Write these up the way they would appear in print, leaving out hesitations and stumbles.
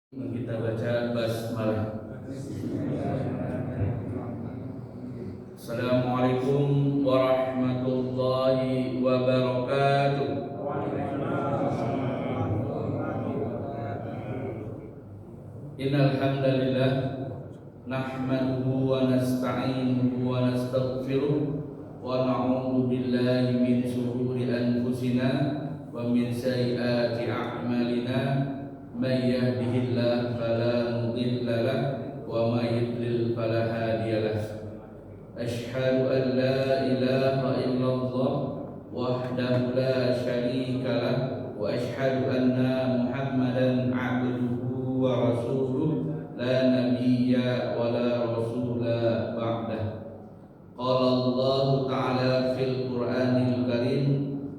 Kita baca basmalah. Assalamualaikum warahmatullahi wabarakatuh. Innal hamdalillah nahmaduhu wa nasta'inuhu wa nastaghfiruh wa na'udzu billahi min shururi anfusina wa min sayyiati a'malina. Man yahdihillahu fala mudilla lahu wa may yudlil fala hadiya lahu. Asyhadu an la ilaha illallah wahdahu la syarika lahu wa asyhadu anna Muhammadan 'abduhu wa rasuluh la nabiyya wa la rasula ba'dah. Qala Allah ta'ala fil Qur'anil Karim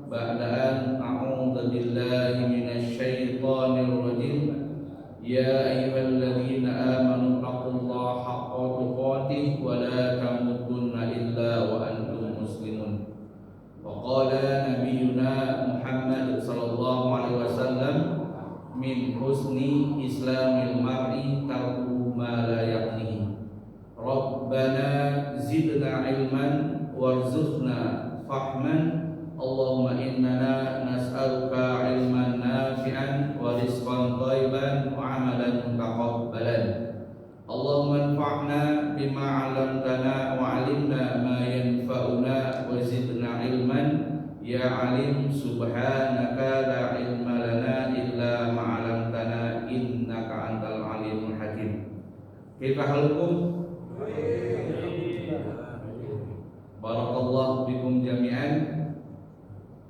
ba'da an a'udzu billahi minasy syaithanir rajim. Ya ayyuhalladzina amanu taqullaha haqqa tuqatih wa la tamutunna illa wa antum muslimun. Wa qala nabiyyuna Muhammad sallallahu alaihi wasallam min husni islamil mar'i tarku ma la yaqnihi. Rabbana zidna ilman warzuqna fahman. Allahumma innana nas'aluka ilman nafi'an wa rizqan thayyiban wa amalan mutaqabbalan. Allahumma anfa'na bima 'allamtana wa 'allimna ma yanfa'una wa zidna ilman ya 'alim subhanaka la ilma lana illa ma 'allamtana innaka antal 'alimul hakim. Kaifa halukum? Barakallahu bikum jami'an.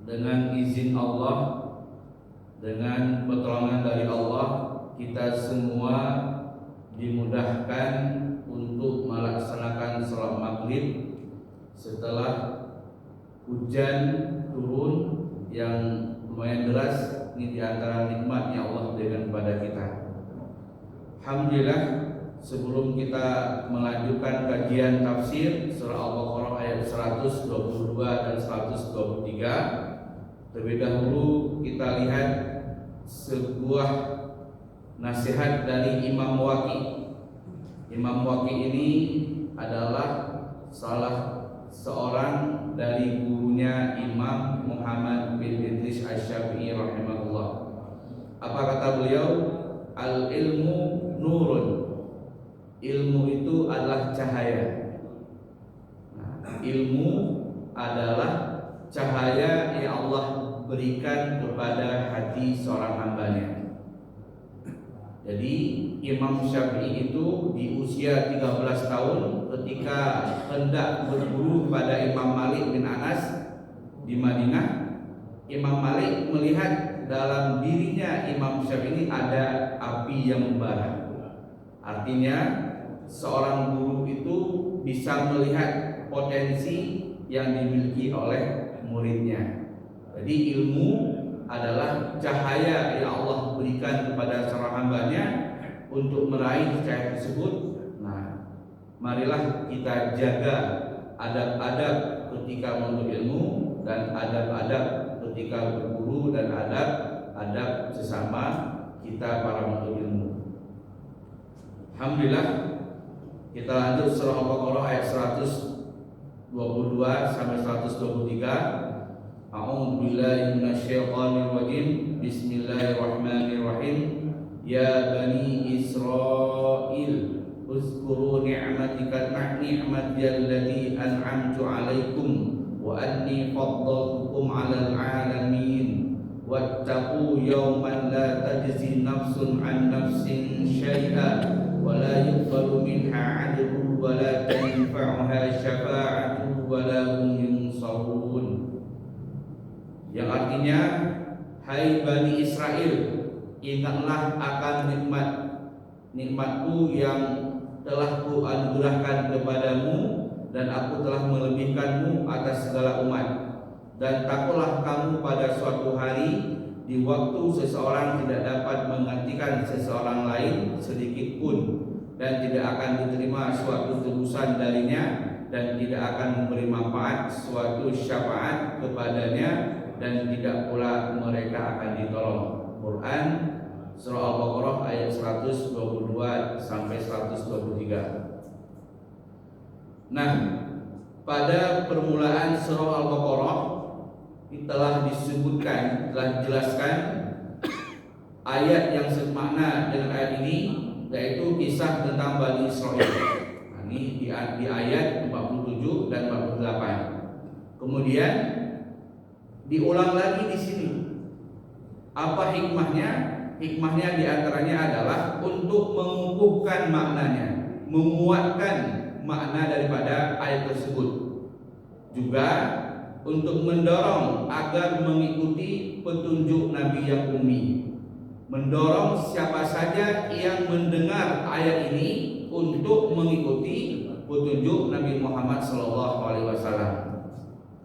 Dengan izin Allah, dengan pertolongan dari Allah, kita semua dimudahkan untuk melaksanakan salat maghrib setelah hujan turun yang lumayan deras. Ini diantara nikmat yang Allah berikan kepada kita. Alhamdulillah, sebelum kita melanjutkan kajian tafsir surah Al-Baqarah ayat 122 dan 123, terlebih dahulu kita lihat sebuah nasihat dari Imam Waqi. Imam Waqi ini adalah salah seorang dari gurunya Imam Muhammad bin Idris Asy-Syafi'i rahimahullah. Apa kata beliau? Al ilmu nurun. Ilmu itu adalah cahaya. Ilmu adalah cahaya yang Allah berikan kepada hati seorang hambanya. Jadi Imam Syafi'i itu di usia 13 tahun ketika hendak berguru kepada Imam Malik bin Anas di Madinah, Imam Malik melihat dalam dirinya Imam Syafi'i ada api yang membara. Artinya seorang guru itu bisa melihat potensi yang dimiliki oleh muridnya. Jadi ilmu adalah cahaya yang Allah berikan kepada seorang hambanya untuk meraih cahaya tersebut. Nah, marilah kita jaga adab-adab ketika menuntut ilmu dan adab-adab ketika berguru dan adab-adab sesama kita para penuntut ilmu. Alhamdulillah, kita lanjut surah Al-Baqarah ayat 122 sampai 123. A'udzu billahi minasyaitonir rajim. Bismillahirrahmanirrahim. Ya bani Israil, uzkuru ni'mati allati an'amtu 'alaikum wa anni faddaltukum 'alal 'alamin. Wattaqu yawman la tajzi nafsun 'an nafsin syai'an wa la yuqbalu minha 'adlun wa la tanfa'uha syafa'atu wa la hum yunsarun. Yang artinya, hai Bani Israel, ingatlah akan nikmatku yang telah ku anugerahkan kepadamu, dan aku telah melebihkanmu atas segala umat. Dan takutlah kamu pada suatu hari di waktu seseorang tidak dapat menggantikan seseorang lain sedikit pun, dan tidak akan diterima suatu tebusan darinya, dan tidak akan memberi manfaat suatu syafaat kepadanya, dan tidak pula mereka akan ditolong. Quran Surah Al-Baqarah ayat 122 Nah, pada permulaan surah Al-Baqarah telah disebutkan, telah dijelaskan ayat yang semakna dengan ayat ini, yaitu kisah tentang Bani Israel. Nah, ini di ayat 47 dan 48. Kemudian diulang lagi di sini. Apa hikmahnya? Hikmahnya diantaranya adalah untuk mengukuhkan maknanya, menguatkan makna daripada ayat tersebut. Juga untuk mendorong agar mengikuti petunjuk Nabi yang ummi, mendorong siapa saja yang mendengar ayat ini untuk mengikuti petunjuk Nabi Muhammad SAW.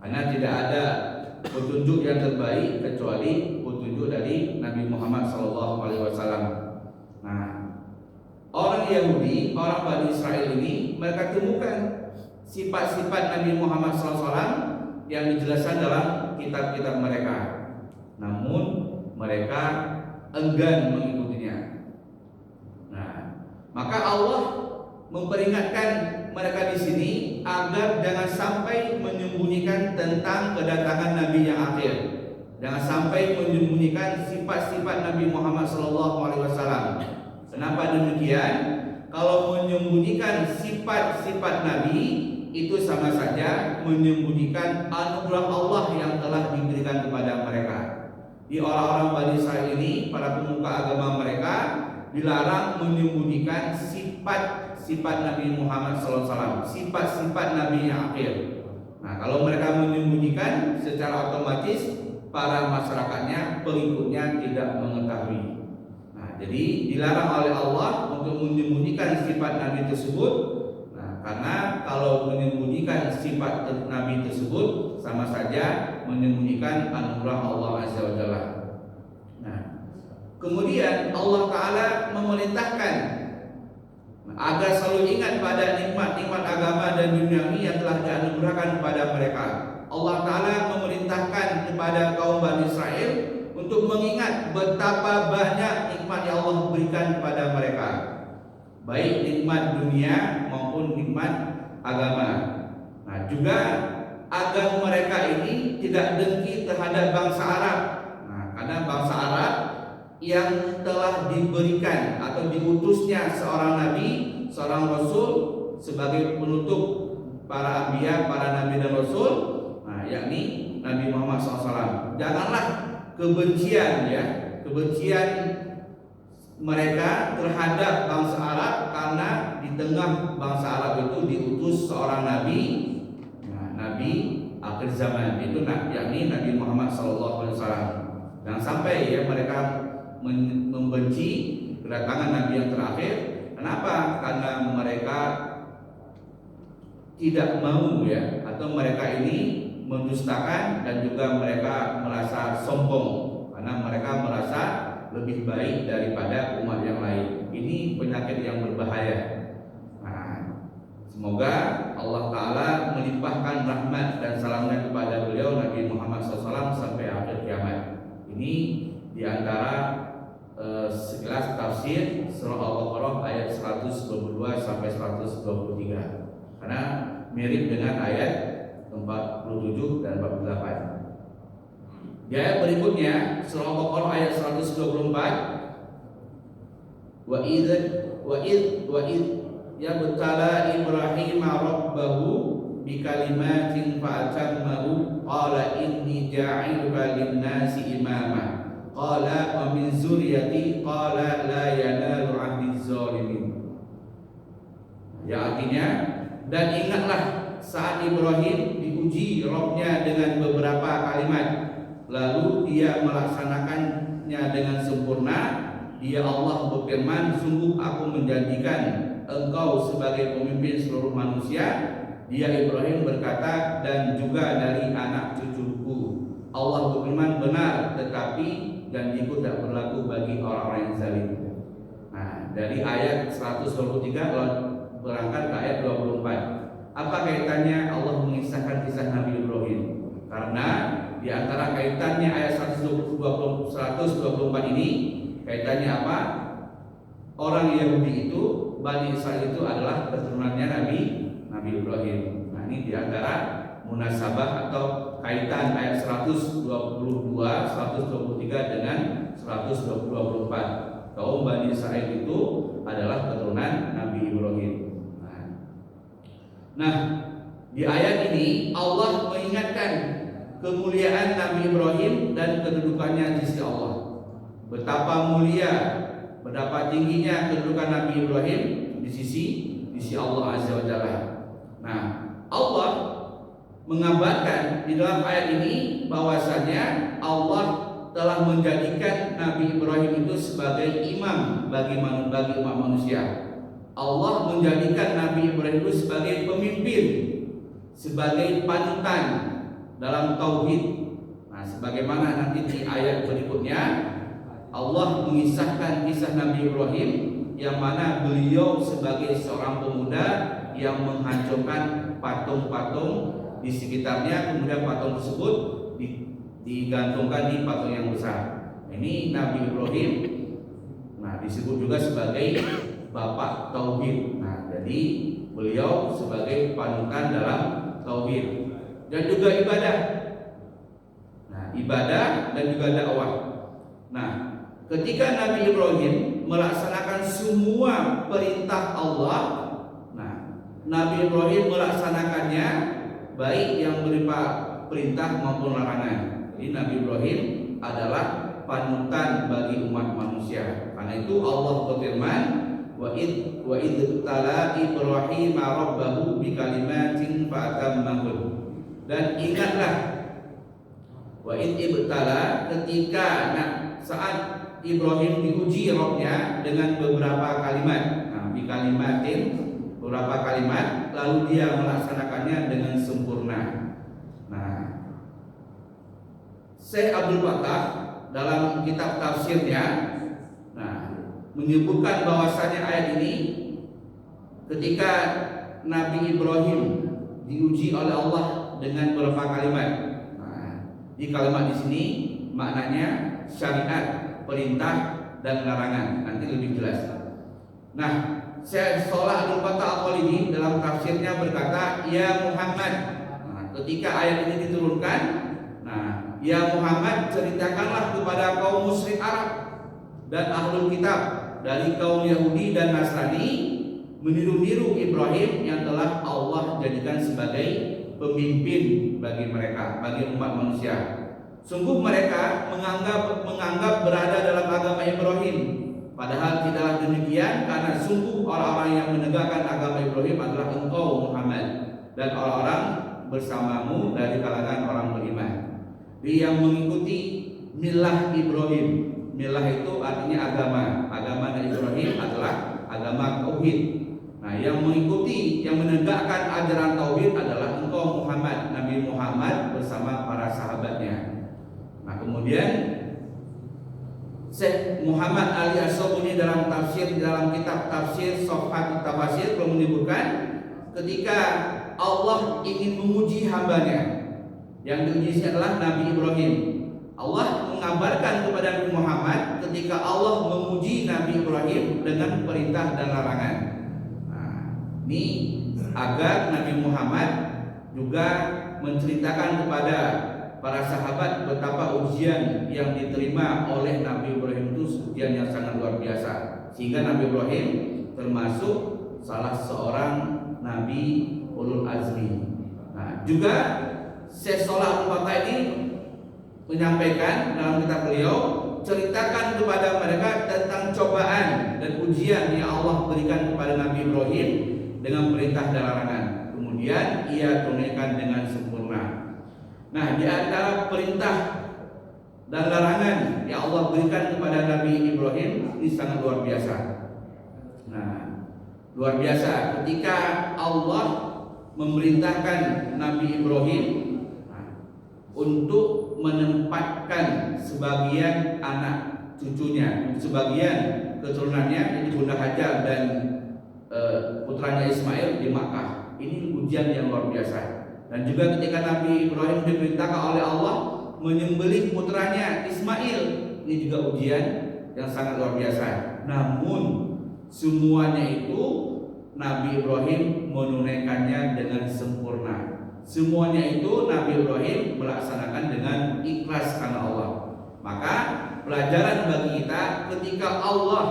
Karena tidak ada petunjuk yang terbaik kecuali petunjuk dari Nabi Muhammad SAW. Nah, orang Yahudi, orang Bani Israel ini, mereka temukan sifat-sifat Nabi Muhammad SAW yang dijelaskan dalam kitab-kitab mereka. Namun mereka enggan mengikutinya. Nah, maka Allah memperingatkan mereka di sini agar jangan sampai menyembunyikan tentang kedatangan Nabi yang akhir. Jangan sampai menyembunyikan sifat-sifat Nabi Muhammad SAW. Kenapa demikian? Kalau menyembunyikan sifat-sifat Nabi, itu sama saja menyembunyikan anugerah Allah yang telah diberikan kepada mereka. Di orang-orang Bani Israel ini, para pemuka agama mereka dilarang menyembunyikan sifat-sifat Nabi Muhammad SAW, sifat-sifat Nabi yang akhir. Nah, kalau mereka menyembunyikan, secara otomatis para masyarakatnya, pengikutnya tidak mengetahui. Nah, jadi dilarang oleh Allah untuk menyembunyikan sifat Nabi tersebut. Karena kalau menyembunyikan sifat Nabi tersebut sama saja menyembunyikan anugerah Allah Azza wa Jalla. Nah, kemudian Allah Ta'ala memerintahkan agar selalu ingat pada nikmat-nikmat agama dan duniawi yang telah dianugerahkan kepada mereka. Allah Ta'ala memerintahkan kepada kaum Bani Israel untuk mengingat betapa banyak nikmat yang Allah berikan kepada mereka, baik nikmat dunia maupun nikmat agama. Nah, juga agar mereka ini tidak dengki terhadap bangsa Arab. Nah, karena bangsa Arab yang telah diberikan atau diutusnya seorang nabi, seorang rasul sebagai penutup para anbiya, para nabi dan rasul, nah, yakni Nabi Muhammad SAW. Janganlah kebencian mereka terhadap bangsa Arab, karena di tengah bangsa Arab itu diutus seorang nabi, nabi akhir zaman, itu yakni Nabi Muhammad SAW. Jangan sampai mereka membenci kedatangan nabi yang terakhir. Kenapa? Karena mereka tidak mau atau mereka ini mendustakan, dan juga mereka merasa sombong karena mereka merasa lebih baik daripada umat yang lain. Ini penyakit yang berbahaya. Nah, semoga Allah Ta'ala melimpahkan rahmat dan salamnya kepada beliau Nabi Muhammad SAW sampai akhir kiamat. Ini diantara sekilas tafsir surah Al-Baqarah ayat 122 sampai 123, karena mirip dengan ayat 47 dan 48. Di ayat berikutnya surah Al-Baqarah ayat 124, wa id yabtala Ibrahim rabbahu bikalimatin fa'atammahu qala inni ja'iluka lin-nasi imama qala wa min zurriyyati qala la yanalu 'ahdiz zalimin. Ya, artinya, dan ingatlah saat Ibrahim diuji Rabb-nya dengan beberapa kalimat, lalu dia melaksanakannya dengan sempurna. Dia Allah berfirman, sungguh aku menjanjikan engkau sebagai pemimpin seluruh manusia. Dia Ibrahim berkata, dan juga dari anak cucuku. Allah berfirman, benar, tetapi janjiku tidak berlaku bagi orang-orang yang zalim. Nah, dari ayat 123 berangkat ke ayat 24. Apa kaitannya Allah mengisahkan kisah Nabi Ibrahim? Karena di antara kaitannya ayat 124 ini, kaitannya apa? orang Yahudi itu, Bani Israil itu adalah keturunannya Nabi Ibrahim. Nah, ini diantara munasabah atau kaitan ayat 122, 123 dengan 124. Kaum Bani Israil itu adalah keturunan Nabi Ibrahim. Nah, di ayat ini Allah mengingatkan kemuliaan Nabi Ibrahim dan kedudukannya di sisi Allah. Betapa mulia, betapa tingginya kedudukan Nabi Ibrahim di sisi Allah Azza wa Jalla. Nah, Allah mengabarkan di dalam ayat ini bahwasanya Allah telah menjadikan Nabi Ibrahim itu sebagai imam bagi umat manusia. Allah menjadikan Nabi Ibrahim itu sebagai pemimpin, sebagai panutan dalam tauhid. Nah, sebagaimana nanti di ayat berikutnya Allah mengisahkan kisah Nabi Ibrahim yang mana beliau sebagai seorang pemuda yang menghancurkan patung-patung di sekitarnya, kemudian patung tersebut digantungkan di patung yang besar. Ini Nabi Ibrahim, nah disebut juga sebagai bapak tauhid. Nah, jadi beliau sebagai panutan dalam tauhid dan juga ibadah. Nah, ibadah dan juga dakwah. Nah, ketika Nabi Ibrahim melaksanakan semua perintah Allah, nah Nabi Ibrahim melaksanakannya baik yang berupa perintah maupun larangan. Jadi Nabi Ibrahim adalah panutan bagi umat manusia. Karena itu Allah berfirman, wa id tala Ibrahim rabbahu bikalimatin fa'atammahun. Dan ingatlah, wa id ibtala, ketika saat Ibrahim diuji Rabbnya dengan beberapa kalimat. Nah, bikalimatin, beberapa kalimat, lalu dia melaksanakannya dengan sempurna. Nah, Syekh Abdul Fattah dalam kitab tafsirnya menyebutkan bahwasanya ayat ini ketika Nabi Ibrahim diuji oleh Allah dengan beberapa kalimat. Nah, di kalimat di sini maknanya syariat, perintah dan larangan. Nanti lebih jelas. Nah, Syekh Shalih Abdul Fattah Al-Khalidi dalam tafsirnya berkata, ya Muhammad. Nah, ketika ayat ini diturunkan, nah, ya Muhammad, ceritakanlah kepada kaum musyrik Arab dan ahlul kitab dari kaum Yahudi dan Nasrani meniru-niru Ibrahim yang telah Allah jadikan sebagai pemimpin bagi mereka, bagi umat manusia. Sungguh mereka menganggap berada dalam agama Ibrahim, padahal tidaklah demikian, karena sungguh orang-orang yang menegakkan agama Ibrahim adalah engkau Muhammad dan orang-orang bersamamu dari kalangan orang beriman. Dia yang mengikuti milah Ibrahim. Milah itu artinya agama. Agama Nabi Ibrahim adalah agama tauhid. Nah, yang mengikuti, yang menegakkan ajaran tauhid adalah engkau Muhammad, Nabi Muhammad bersama para sahabatnya. Nah, kemudian Syekh Muhammad Ali As-Sabuni dalam kitab tafsir Sofhat Tafasir menyebutkan ketika Allah ingin menguji hambanya, yang diuji adalah Nabi Ibrahim. Allah mengabarkan kepada Nabi Muhammad ketika Allah menguji Nabi Ibrahim dengan perintah dan larangan. Nah, ini agar Nabi Muhammad juga menceritakan kepada para sahabat betapa ujian yang diterima oleh Nabi Ibrahim itu ujian yang sangat luar biasa, sehingga Nabi Ibrahim termasuk salah seorang Nabi ulul azmi. Nah, juga Syekh Shalih Abdul Fattah ini menyampaikan dalam kitab beliau, ceritakan kepada mereka tentang cobaan dan ujian yang Allah berikan kepada Nabi Ibrahim dengan perintah dan larangan. Kemudian ia tunaikan dengan sempurna. Nah, di antara perintah dan larangan yang Allah berikan kepada Nabi Ibrahim ini sangat luar biasa. Nah, luar biasa ketika Allah memerintahkan Nabi Ibrahim untuk menempatkan sebagian anak cucunya, sebagian keturunannya, ini Bunda Hajar dan putranya Ismail di Makkah. Ini ujian yang luar biasa. Dan juga ketika Nabi Ibrahim diperintahkan oleh Allah menyembelih putranya Ismail, ini juga ujian yang sangat luar biasa. Namun semuanya itu Nabi Ibrahim menunaikannya dengan sempurna. Semuanya itu Nabi Ibrahim melaksanakan dengan ikhlas karena Allah. Maka pelajaran bagi kita, ketika Allah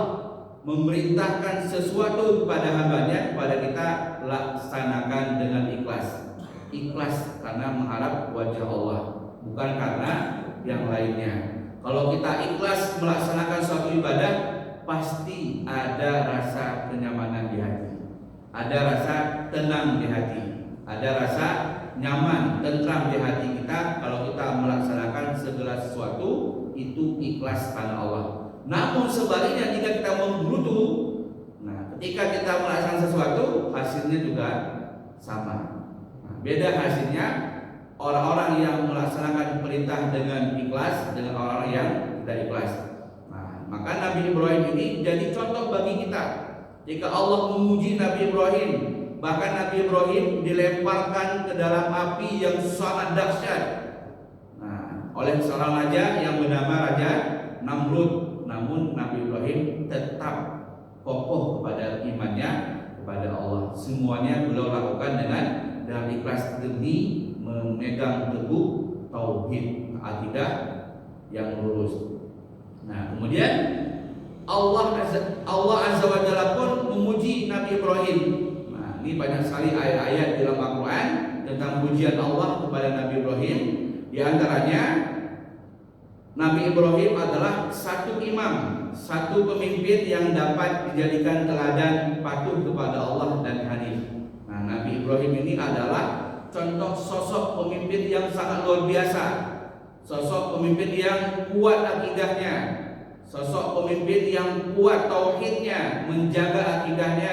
memerintahkan sesuatu kepada hambanya, kepada kita laksanakan dengan ikhlas. Ikhlas karena mengharap wajah Allah, bukan karena yang lainnya. Kalau kita ikhlas melaksanakan suatu ibadah, pasti ada rasa kenyamanan di hati, ada rasa tenang di hati, ada rasa nyaman, tentram di hati kita kalau kita melaksanakan segala sesuatu itu ikhlas karena Allah. Namun sebaliknya, jika kita menggerutu, ketika kita melaksanakan sesuatu hasilnya juga sama. Beda hasilnya orang-orang yang melaksanakan perintah dengan ikhlas dengan orang-orang yang tidak ikhlas. Maka Nabi Ibrahim ini jadi contoh bagi kita. Jika Allah memuji Nabi Ibrahim, bahkan Nabi Ibrahim dilemparkan ke dalam api yang sangat dahsyat oleh seorang raja yang bernama Raja Namrud. Namun Nabi Ibrahim tetap kokoh kepada imannya kepada Allah. Semuanya beliau lakukan dengan ikhlas demi memegang teguh tauhid, akidah yang lurus. Kemudian Allah Azza wa Jalla pun memuji Nabi Ibrahim. Ini banyak sekali ayat-ayat dalam Al-Quran tentang pujian Allah kepada Nabi Ibrahim. Di antaranya, Nabi Ibrahim adalah satu imam, satu pemimpin yang dapat dijadikan teladan patuh kepada Allah dan hanif. Nabi Ibrahim ini adalah contoh sosok pemimpin yang sangat luar biasa, sosok pemimpin yang kuat akidahnya, sosok pemimpin yang kuat tauhidnya, menjaga akidahnya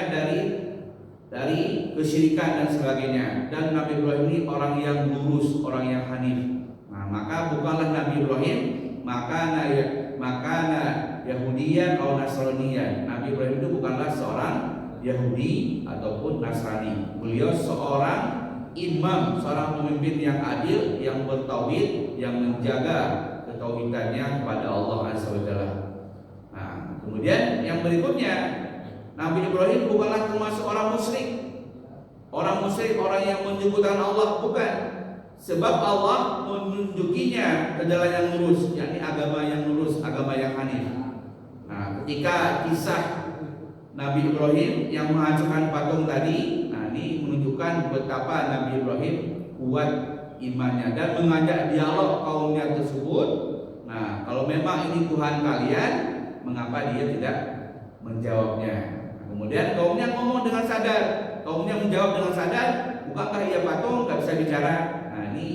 dari kesyirikan dan sebagainya. Dan Nabi Ibrahim ini orang yang lurus, orang yang hanif. Maka bukanlah Nabi Ibrahim makana Yahudiyan atau Nasraniyan. Nabi Ibrahim itu bukanlah seorang Yahudi ataupun Nasrani. Beliau seorang imam, seorang pemimpin yang adil, yang bertauhid, yang menjaga ketauhidannya kepada Allah Azza wa Jalla. Kemudian yang berikutnya, Nabi Ibrahim bukanlah termasuk orang musyrik. Orang musyrik, orang yang menyebutkan Allah, bukan. Sebab Allah menunjukinya ke jalan yang lurus, yakni agama yang lurus, agama yang hanif. Ketika kisah Nabi Ibrahim yang menghancurkan patung tadi, ini menunjukkan betapa Nabi Ibrahim kuat imannya dan mengajak dialog kaumnya tersebut. Kalau memang ini Tuhan kalian, mengapa dia tidak menjawabnya? Kemudian kaumnya ngomong dengan sadar, kaumnya menjawab dengan sadar, bukankah ia patung, gak bisa bicara? Ini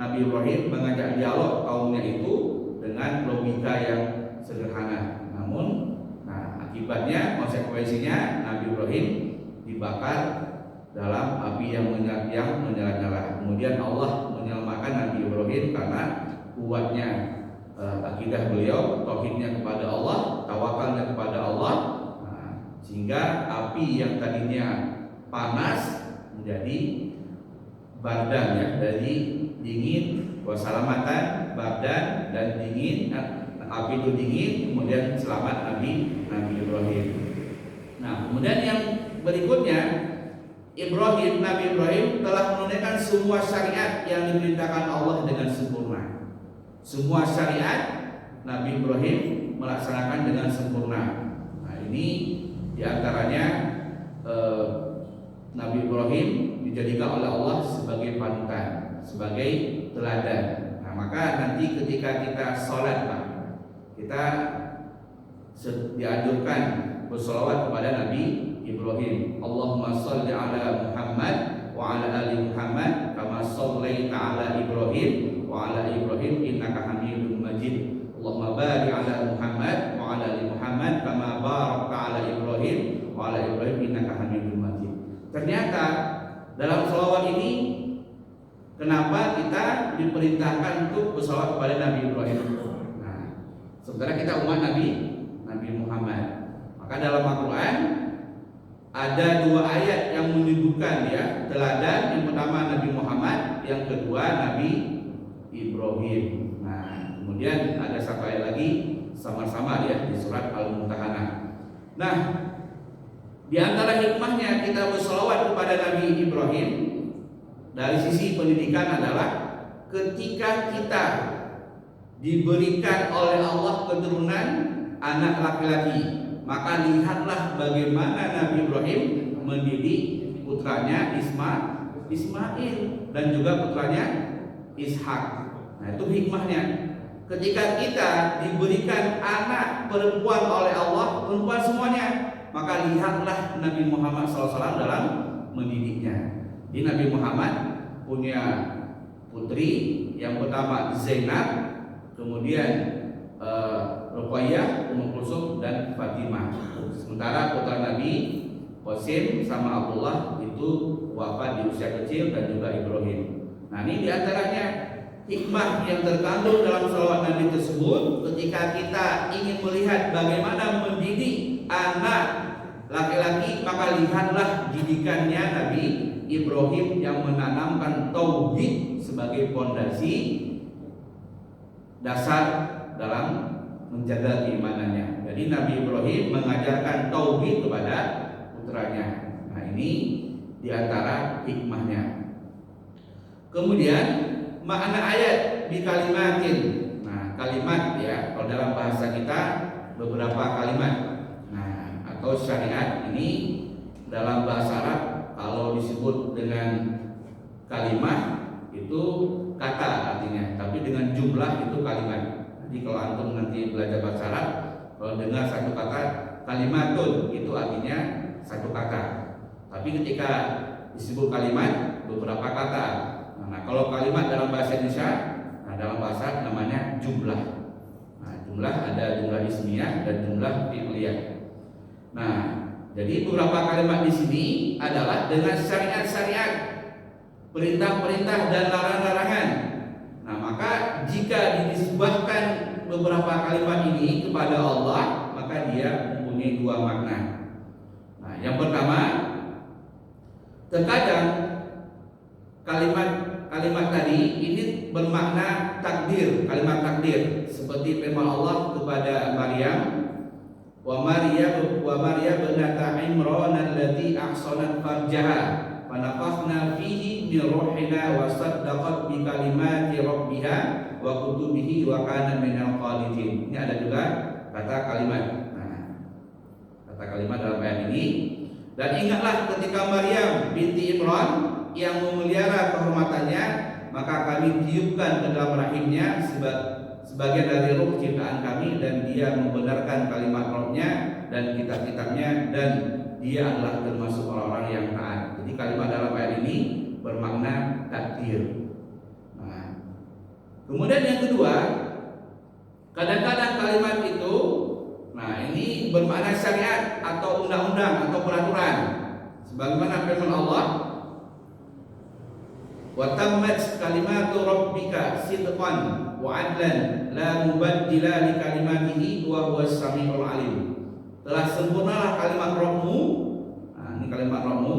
Nabi Ibrahim mengajak dialog kaumnya itu dengan logika yang sederhana. Namun akibatnya, konsekuensinya Nabi Ibrahim dibakar dalam api yang menyala-nyala. Kemudian Allah menyelamatkan Nabi Ibrahim karena kuatnya akidah beliau, tauhidnya kepada Allah, tawakalnya kepada Allah, sehingga api yang tadinya panas menjadi bardan, dari dingin, keselamatan, bardan dan dingin. Api itu dingin, kemudian selamat Nabi Ibrahim. Kemudian yang berikutnya, Nabi Ibrahim telah menunaikan semua syariat yang diperintahkan Allah dengan sempurna. Semua syariat Nabi Ibrahim melaksanakan dengan sempurna. Ini diantaranya Nabi Ibrahim dijadikan oleh Allah sebagai panutan, sebagai teladan. Maka nanti ketika kita sholat, kita dianjurkan bersolawat kepada Nabi Ibrahim. Allahumma sholli ala Muhammad wa ala ali Muhammad kama shallaita ala Ibrahim wa ala Ibrahim innaka Hamidum Majid. Allahumma barik ala Muhammad wa ala ali Muhammad kama barakta ala Ibrahim wa ala Ibrahim innaka Hamidum Majid. Ternyata dalam sholawat ini, kenapa kita diperintahkan untuk bersolawat kepada Nabi Ibrahim? Sementara kita umat Nabi Muhammad. Maka dalam Al-Quran ada dua ayat yang menyebutkan teladan. Yang pertama Nabi Muhammad, yang kedua Nabi Ibrahim. Kemudian ada satu ayat lagi sama-sama di surat Al-Mumtahanah. Di antara hikmahnya kita bersolawat kepada Nabi Ibrahim dari sisi pendidikan adalah ketika kita diberikan oleh Allah keturunan anak laki-laki, maka lihatlah bagaimana Nabi Ibrahim mendidik putranya Ismail dan juga putranya Ishak. Nah, itu hikmahnya. Ketika kita diberikan anak perempuan oleh Allah, perempuan semuanya, maka lihatlah Nabi Muhammad SAW dalam mendidiknya. Di Nabi Muhammad punya putri, yang pertama Zainab, kemudian Ruqayyah, Ummu Kulsum dan Fatimah. Sementara putra Nabi Qasim sama Abdullah itu wafat di usia kecil dan juga Ibrahim. Nah, ini diantaranya hikmah yang terkandung dalam salawat Nabi tersebut. Ketika kita ingin melihat bagaimana mendidik anak laki-laki, maka lihatlah didikannya Nabi Ibrahim yang menanamkan tauhid sebagai fondasi dasar dalam menjaga keimanannya. Jadi Nabi Ibrahim mengajarkan tauhid kepada putranya. Nah, ini diantara hikmahnya. Kemudian makna ayat di kalimatin. Nah, kalimat ya, kalau dalam bahasa kita beberapa kalimat. Nah, atau syariat ini dalam bahasa Arab kalau disebut dengan kalimat itu kata artinya, tapi dengan jumlah itu kalimat. Jadi kalau antum nanti belajar bahasa Arab, kalau dengar satu kata kalimatun itu artinya satu kata. Tapi ketika disebut kalimat beberapa kata. Nah, kalau kalimat dalam bahasa Indonesia, nah dalam bahasa namanya jumlah. Nah, jumlah ada jumlah ismiyah dan jumlah fi'liyah. Nah, jadi beberapa kalimat di sini adalah dengan syariat-syariat, perintah-perintah dan larangan-larangan. Nah, maka jika dinisbahkan beberapa kalimat ini kepada Allah, maka dia mempunyai dua makna. Nah, yang pertama, terkadang kalimat tadi ini bermakna takdir, kalimat takdir, seperti firman Allah kepada Maryam, wa Maryam binata Imran allati ahsanat farjaha fa nafakhna fihi min ruhina wa saddaqat bi kalimati rabbiha wa kutubihi wa kana minal qanitin. Ini ada juga kata kalimat. Nah, kata kalimat dalam ayat ini. Dan ingatlah ketika Maryam binti Imran yang memelihara kehormatannya, maka kami tiupkan ke dalam rahimnya sebagian dari ruh ciptaan kami, dan dia membenarkan kalimat rohnya dan kitab-kitabnya, dan dia adalah termasuk orang-orang yang taat. Jadi kalimat dalam ayat ini bermakna takdir. Nah, kemudian yang kedua, kadang-kadang kalimat itu, nah ini bermakna syariat atau undang-undang atau peraturan. Sebagaimana firman Allah, wa tammat kalimatu rabbika sidqan wa adlan la mubaddila li kalimatihi wa huwas samiul alim. Telah sempurnalah kalimat Rabbmu. Nah, ini kalimat Rabbmu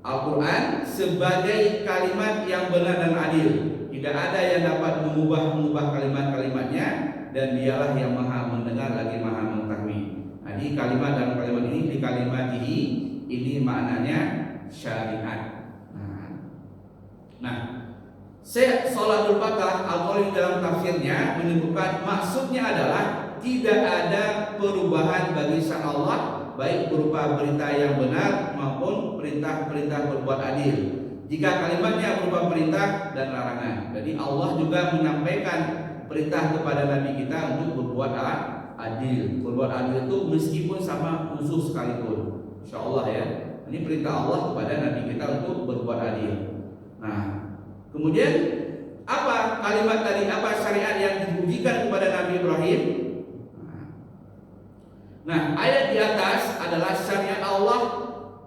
Al-Quran sebagai kalimat yang benar dan adil. Tidak ada yang dapat mengubah kalimat-kalimatnya, dan dialah yang maha mendengar lagi maha mengetahui. Jadi kalimat dalam kalimat ini, di kalimatihi, ini maknanya syariat. Nah, Sholatul Fatah Al-Qawi dalam tafsirnya menyebutkan maksudnya adalah tidak ada perubahan bagi Sang Allah, baik berupa perintah yang benar maupun perintah-perintah berbuat adil. Jika kalimatnya berupa perintah dan larangan. Jadi Allah juga menyampaikan perintah kepada Nabi kita untuk berbuat adil. Berbuat adil itu meskipun sama musuh sekalipun. Insyaallah ya. Ini perintah Allah kepada Nabi kita untuk berbuat adil. Nah, kemudian apa kalimat tadi, apa syariat yang diujikan kepada Nabi Ibrahim? Nah, ayat di atas adalah syariat Allah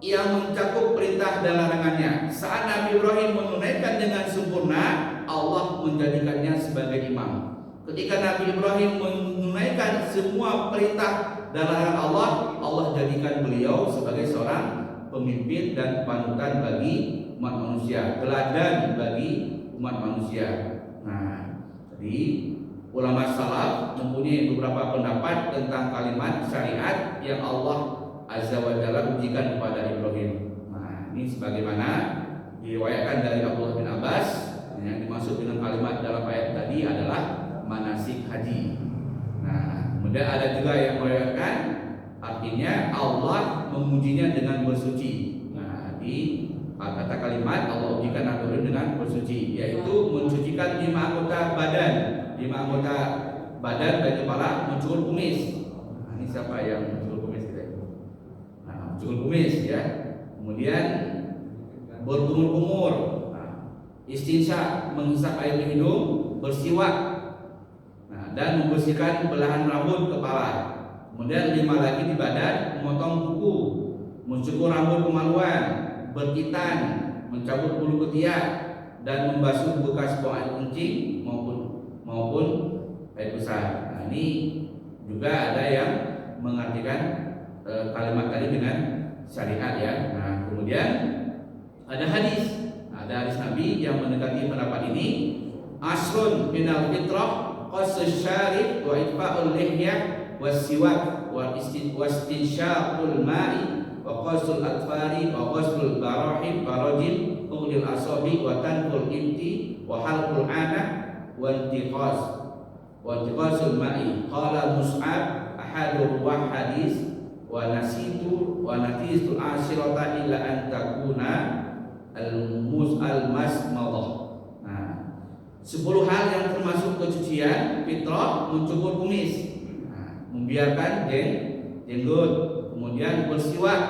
yang mencakup perintah dan larangannya. Saat Nabi Ibrahim menunaikan dengan sempurna, Allah menjadikannya sebagai imam. Ketika Nabi Ibrahim menunaikan semua perintah dan larangan Allah, Allah jadikan beliau sebagai seorang pemimpin dan panutan bagi umat manusia, teladan bagi umat manusia. Nah, jadi ulama salaf mempunyai beberapa pendapat tentang kalimat syariat yang Allah Azza wa Jalla ujikan kepada Ibrahim. Nah, ini sebagaimana diriwayatkan dari Abdullah bin Abbas, yang dimaksud dengan kalimat dalam ayat tadi adalah manasik haji. Nah, kemudian ada juga yang meriwayatkan artinya Allah mengujinya dengan bersuci. Nah, di kata kalimat Allah ujikan Ibrahim dengan bersuci, yaitu mensucikan 5 anggota badan. 5 anggota badan dan kepala, mencukur kumis. Nah, ini siapa yang mencukur kumis kita? Nah, mencukur kumis ya. Kemudian berkumur-kumur, istinsya, menghisap air di hidung, bersiwak, dan membersihkan belahan rambut kepala. Kemudian 5 lagi di badan, memotong kuku, mencukur rambut kemaluan, berkitan, mencabut bulu ketiak, dan membasuh bekas buang air kencing maupun air besar. Nah, ini juga ada yang mengartikan kalimat tadi dengan syariat ya. Nah, kemudian ada hadis Nabi yang mendekati pendapat ini. Asrun minal fitrah qasus syarif wa itfa'ul lihyah wasiwak wa istinsyaqul ma'i wa qasul atfari wa qasul barahim barajim uqlil asabi wa tanful inti wa halqul anak wa intiqasul ma'i. Qala Mus'ab ahadu wa hadis wa nasitu ashirata illa an takuna al-masmadah. Nah, 10 hal yang termasuk kesucian fitrah: mencukur kumis, membiarkan jenggot, kemudian bersiwak,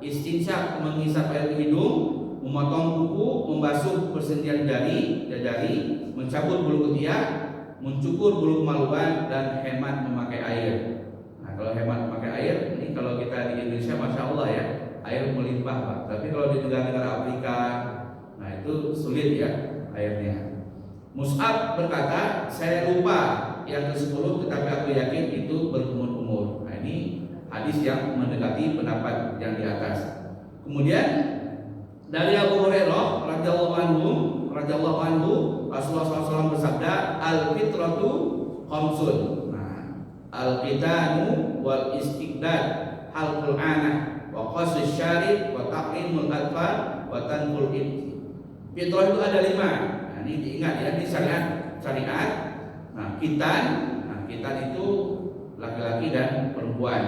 istinsyak, menghisap air hidung, memotong kuku, membasuh persendian jari, mencabut bulu ketiak, mencukur bulu kemaluan, dan hemat memakai air. Nah, kalau hemat memakai air ini kalau kita di Indonesia masya Allah ya, air melimpah Pak. Tapi kalau di negara-negara Afrika, nah itu sulit ya airnya. Mus'ab berkata, saya lupa yang ke-10, tetapi aku yakin itu berkumur-kumur. Nah, ini hadis yang mendekati pendapat yang di atas. Kemudian dari Abu Hurairah radhiyallahu anhu, Rasulullah SAW bersabda, al-fitratu khamsun. Nah, al-qitanu wal istiqdad, halqul anah, wa qasus syarif, wa taqrimul adfar, wa tanful ibti. Fitrah itu ada 5. Nah, ini diingat ya, di syariat. Nah, kitan itu laki-laki dan perempuan.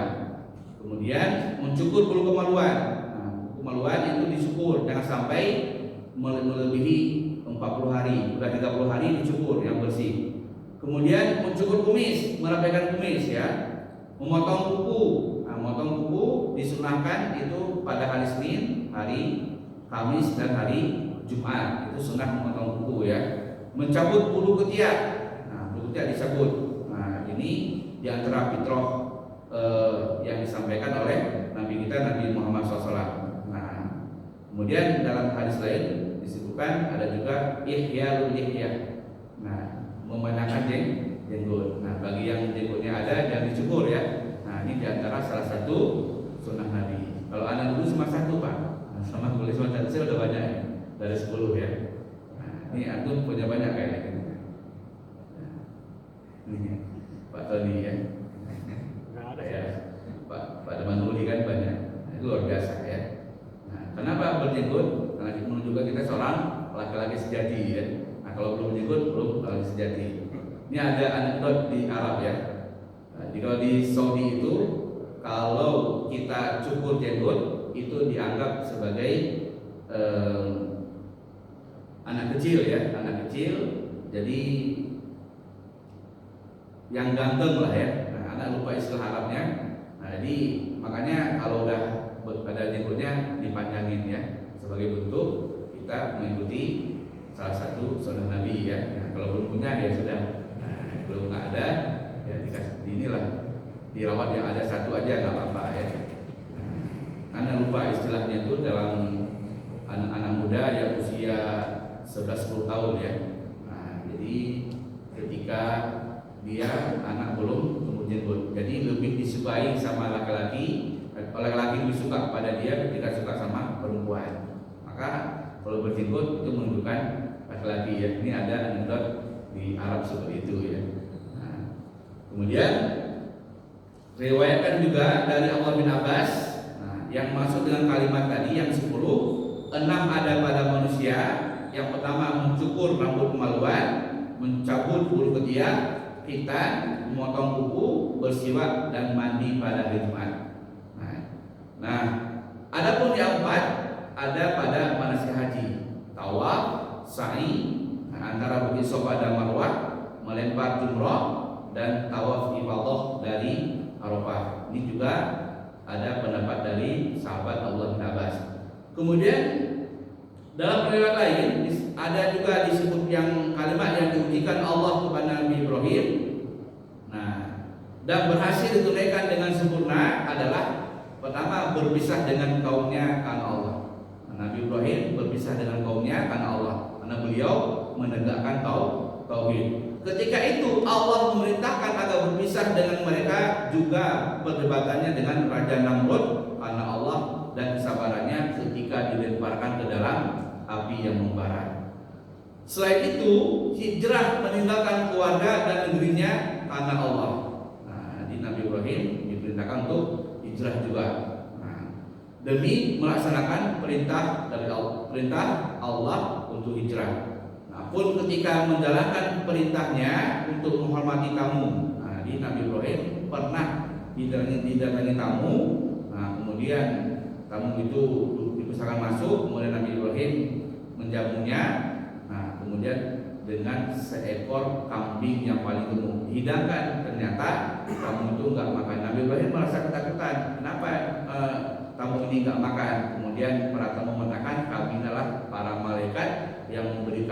Kemudian mencukur bulu kemaluan. Nah, kemaluan itu dicukur, jangan sampai melebihi 40 hari. Udah 30 hari dicukur yang bersih. Kemudian mencukur kumis, merapihkan kumis ya. Memotong kuku. Nah, memotong kuku disunahkan itu pada hari Senin, hari Kamis, dan hari Jumat. Itu sunnah memotong kuku ya. Mencabut bulu ketiak. Nah, bulu ketiak dicabut. Nah, ini diantara fitrah yang disampaikan oleh Nabi kita, Nabi Muhammad SAW. Nah, kemudian dalam hadis lain disebutkan ada juga ihyalul lihyah. Nah, memanakan jenggot. Nah, bagi yang jenggotnya ada jangan dicukur ya. Nah, ini diantara salah satu sunnah Nabi. Kalau anak dulu cuma 1 Pak. Nah, sama boleh cuma 1, saya udah banyak ya. Dari 10 ya. Nah, ini antum punya banyak kayaknya. Ini Pak Tony ya. Nggak ada ya. Pak Damanuli kan banyak. Nah, itu luar biasa ya. Nah, kenapa berjenggot? Karena menunjukkan kita seorang laki-laki sejati ya. Nah, kalau belum berjenggot belum laki sejati. Ini ada anekdot di Arab ya. Nah, kalau di Saudi itu kalau kita cukur jenggot itu dianggap sebagai anak kecil ya, anak kecil, jadi yang ganteng lah ya. Nah, anak lupa istilah Arabnya. Nah, jadi makanya kalau udah pada jenggotnya dipanjangin ya, sebagai bentuk kita mengikuti salah satu sunnah Nabi ya. Nah, kalau belum punya ya sudah. Nah, belum nggak ada ya dikasih inilah, dirawat yang ada 1 aja nggak apa-apa ya. Nah, karena lupa istilahnya itu dalam anak-anak muda yang usia 11-10 tahun ya. Nah, jadi ketika dia anak belum tumbuh jenggot, jadi lebih disukai sama laki-laki, laki-laki lebih suka kepada dia ketika suka sama perempuan. Maka kalau berjenggot itu menunjukkan laki-laki ya. Ini ada anekdot di Arab seperti itu ya. Nah, kemudian riwayatkan juga dari Abdullah bin Abbas, nah, yang masuk dengan kalimat tadi yang 10, 6 ada pada manusia. Yang pertama mencukur rambut kemaluan, mencabut bulu ketiak, khitan, memotong kuku, bersiwak dan mandi pada hari Jumat. Nah, adapun yang 4 ada pada manasik haji, tawaf, sa'i antara Bukit Safa dan Marwah, melempar jumrah dan tawaf ifadah dari Arafah. Ini juga ada pendapat dari sahabat Abdullah bin Abbas. Kemudian dalam riwayat lain ada juga disebut yang kalimat yang diujikan Allah kepada Nabi Ibrahim. Nah, dan berhasil ditunaikan dengan sempurna adalah pertama berpisah dengan kaumnya karena Allah. Nabi Ibrahim berpisah dengan kaumnya karena Allah, karena beliau menegakkan tauhid. Ketika itu Allah memerintahkan agar berpisah dengan mereka, juga perdebatannya dengan Raja Namrud karena Allah dan kesabarannya ketika dilemparkan ke dalam api yang membara. Selain itu, hijrah meninggalkan keluarga dan negerinya karena Allah. Nah, di Nabi Ibrahim diperintahkan untuk hijrah juga. Demi melaksanakan perintah dari Allah, perintah Allah untuk hijrah. Nah, pun ketika menjalankan perintahnya untuk menghormati tamu. Nah, di Nabi Ibrahim pernah didatangi tamu. Nah, kemudian tamu itu dipersilakan masuk, kemudian Nabi Ibrahim menjamunya. Nah, kemudian dengan seekor kambing yang paling gemuk dihidangkan. Ternyata tamu itu enggak makan. Nabi Ibrahim merasa ketakutan. Kenapa tamu ini enggak makan? Kemudian para tamu mengatakan, kami adalah para malaikat yang memberi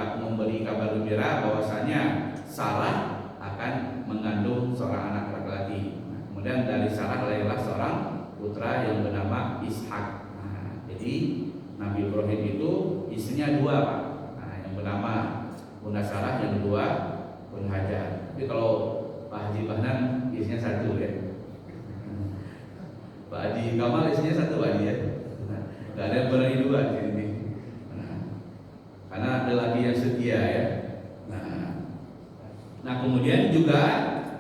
kabar gembira bahwasanya Sarah akan mengandung seorang anak laki-laki. Nah, kemudian dari Sarah lahirlah seorang putra yang bernama Ishak. Nah, jadi Nabi Ibrahim itu istrinya 2, Pak. Nah, yang bernama Bunda Sarah, yang kedua Bunda Hajar. Tapi kalau Pak Haji Bahnan istrinya 1 ya. Pak Haji Kamal istrinya 1 Pak Haji ya. Gak ada yang berani 2 di sini. Karena ada lagi yang setia ya. Nah, kemudian juga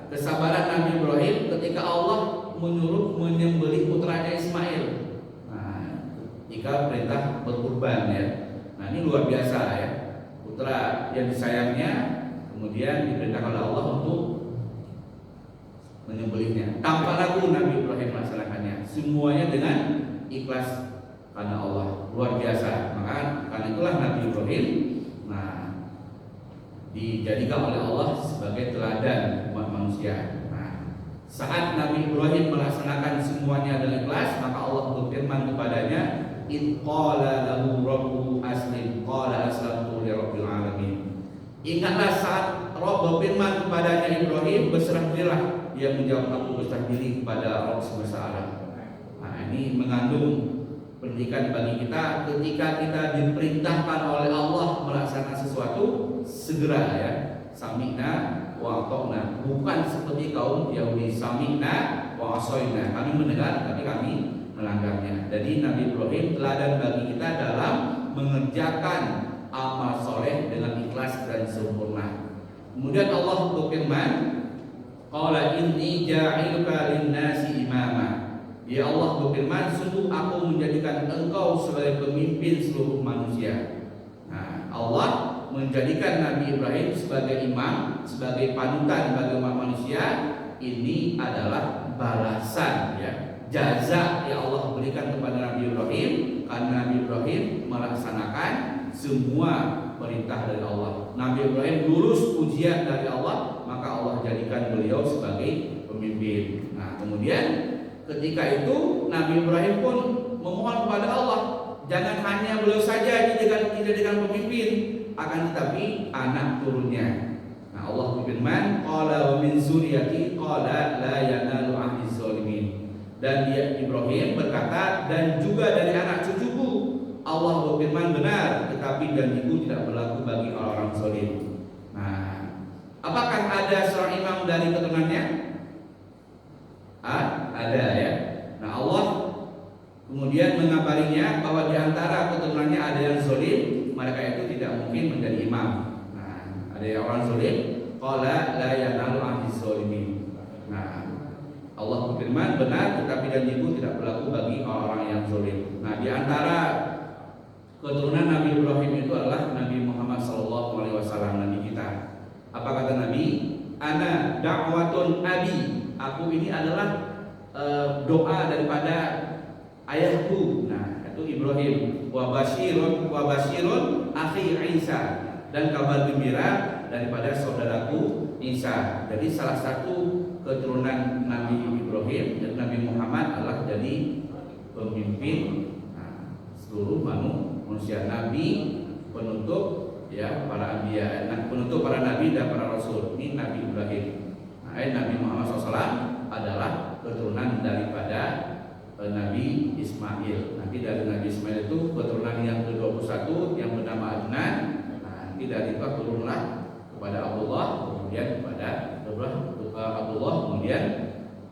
kesabaran Nabi Ibrahim ketika Allah menyuruh menyembelih putranya Ismail. Nah, jika perintah berkurban ya. Nah, ini luar biasa ya. Putra yang disayangnya kemudian diperintahkan oleh Allah untuk menyembelihnya. Tanpa ragu Nabi Ibrahim melaksanakannya. Semuanya dengan ikhlas karena Allah, luar biasa. Maka karena itulah Nabi Ibrahim dijadikan oleh Allah sebagai teladan umat manusia. Nah, saat Nabi Ibrahim melaksanakan semuanya dengan ikhlas, maka Allah berfirman kepadanya, "Id qala lahu rabbuhu aslim, qala aslamtu li rabbil alamin." Ingatlah saat Rabb berfirman kepadanya Ibrahim, berserah dirilah. Dia menjawab, aku berserah diri kepada Rabb semesta alam. Nah, ini mengandung pendidikan bagi kita. Ketika kita diperintahkan oleh Allah melaksanakan sesuatu, segera ya, sami'na wa ata'na. Bukan seperti kaum Yahudi, sami'na wa asoina. Kami mendengar tapi kami melanggarnya. Jadi Nabi Ibrahim teladan bagi kita dalam mengerjakan amal soleh dengan ikhlas dan sempurna. Kemudian Allah berfirman, qala inni ja'iluka lin-nasi imama. Ya Allah berfirman, sungguh aku menjadikan engkau sebagai pemimpin seluruh manusia. Nah, Allah menjadikan Nabi Ibrahim sebagai imam, sebagai panutan bagi umat manusia. Ini adalah balasan ya, jaza yang Allah berikan kepada Nabi Ibrahim karena Nabi Ibrahim melaksanakan semua perintah dari Allah. Nabi Ibrahim lulus ujian dari Allah, maka Allah jadikan beliau sebagai pemimpin. Nah, kemudian ketika itu Nabi Ibrahim pun memohon kepada Allah, jangan hanya beliau saja dijadikan pemimpin, akan tetapi anak turunnya. Nah, Allah berfirman, qala wa min zuriyati qala la yanalu ahdiz zalimin. Dan dia Ibrahim berkata, dan juga dari anak cucuku. Allah berfirman, benar, tetapi janjiku tidak berlaku bagi orang-orang zalim. Nah, apakah ada seorang imam dari keturunannya? Ada ya. Nah, Allah kemudian mengabarinya bahwa di antara keturunannya ada yang zalim, mereka itu tidak mungkin menjadi imam. Nah, ada yang orang zalim, qala la yanalu ahdiz zalimin. Nah, Allah Allah berfirman, benar tetapi janjiku tidak berlaku bagi orang-orang yang zalim. Nah, di antara keturunan Nabi Ibrahim itu adalah Nabi Muhammad SAW, Nabi kita. Apa kata Nabi? Ana da'watun abi. Aku ini adalah doa daripada ayahku. Nah, itu Ibrahim. Wa basyirun akhi Isa, dan kabar gembira daripada saudaraku Isa. Jadi salah satu keturunan Nabi Ibrahim dan Nabi Muhammad adalah jadi pemimpin seluruh manusia, nabi, penutup ya para anbiya, penutup para nabi dan para rasul. Ini Nabi Ibrahim. Nabi Muhammad SAW adalah keturunan daripada Nabi Ismail. Nanti dari Nabi Ismail itu keturunan yang ke-21 yang bernama Adnan. Nanti dari itu turunlah kepada Abdullah, kemudian kepada Abdullah, kemudian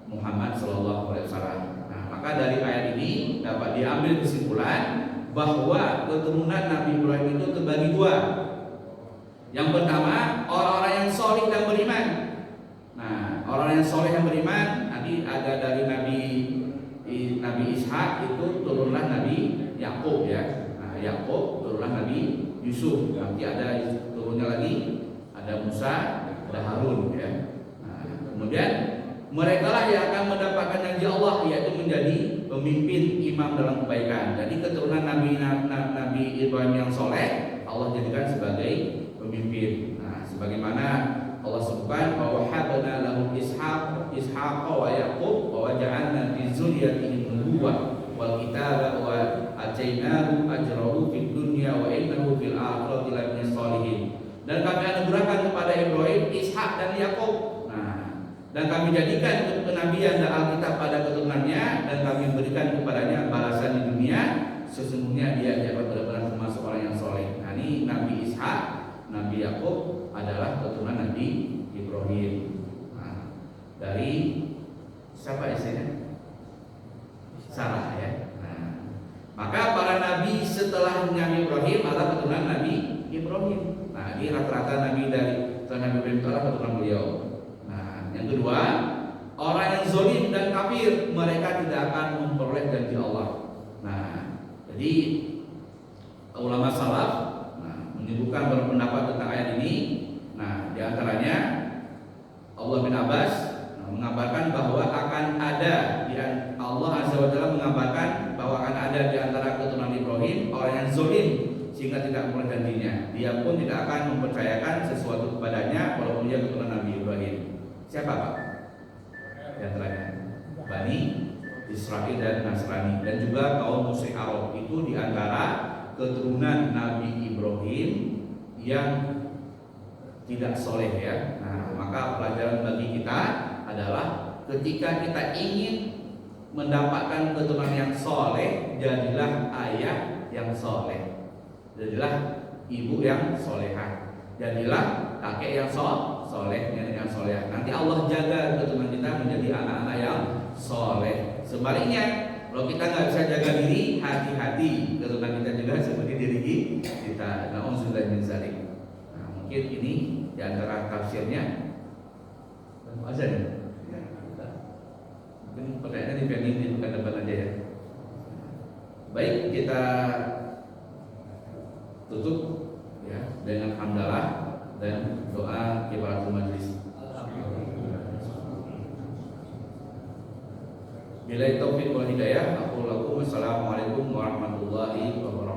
Muhammad Sallallahu Alaihi Wasallam. Nah, maka dari ayat ini dapat diambil kesimpulan bahwa keturunan Nabi Ibrahim itu terbagi dua. Yang pertama, orang-orang yang soleh dan beriman. Nah, orang yang soleh yang beriman nanti ada dari Nabi Ishak itu turunlah Nabi Yakub ya. Nah, Yakub turunlah Nabi Yusuf. Nanti ada turunnya lagi ada Musa, ada Harun ya. Nah, kemudian mereka lah yang akan mendapatkan janji Allah, yaitu menjadi pemimpin imam dalam kebaikan. Jadi keturunan Nabi Ibrahim yang soleh Allah jadikan sebagai pemimpin. Nah, sebagaimana Allah sebutkan bahwa habana lahu Ishaq wa Yaqub wa ja'alna fi dzurriyyatihi nubuwwah wal kitaba wa atainahu ajrahu fid dunya wa innahu fil akhirati laminas sholihin. Dan kami anugerahkan kepada Ibrahim, Ishak dan Yakub. Nah, dan kami jadikan kenabian dan Alkitab pada keturunannya, dan kami berikan kepadanya balasan di dunia. Sesungguhnya dia benar-benar termasuk orang yang soleh. Nah, ini Nabi Ishak, Nabi Yakub adalah keturunan Nabi Ibrahim. Nah, dari siapa istrinya? Sarah ya. Nah, maka para nabi setelah Nabi Ibrahim adalah keturunan Nabi Ibrahim. Nah, ini rata-rata nabi dari Nabi Ibrahim itu adalah keturunan beliau. Nah, yang kedua, orang yang zalim dan kafir, mereka tidak akan memperoleh janji Allah. Nah, jadi ulama salaf menyebutkan berpendapat tentang ayat ini. Nah, di antaranya Allah bin Abbas mengabarkan bahwa akan ada Allah Azza wa Jalla mengabarkan bahwa akan ada di antara keturunan Ibrahim orang yang zalim sehingga tidak memperoleh janjinya. Dia pun tidak akan mempercayakan sesuatu kepadanya walaupun dia keturunan Nabi Ibrahim. Siapa Pak? Di antaranya Bani Israel dan Nasrani, dan juga kaum musyrik Arab. Itu di antara keturunan Nabi Ibrahim yang tidak soleh ya. Nah, maka pelajaran bagi kita adalah ketika kita ingin mendapatkan keturunan yang soleh, jadilah ayah yang soleh, jadilah ibu yang solehah, jadilah kakek yang soleh, nenek yang soleh. Nanti Allah jaga keturunan kita menjadi anak-anak yang soleh. Sebaliknya, kalau kita nggak bisa jaga diri, hati-hati keturunan kita juga seperti diri kita. Na'udzubillah min dzalik. Nah, mungkin ini di antara tafsirnya. Azan ya? Mungkin pertanyaannya dipending bukan depan aja ya. Baik, kita tutup ya dengan hamdalah dan doa kifaratul majlis. Billahi taufiq wal hidayah. Assalamualaikum warahmatullahi wabarakatuh.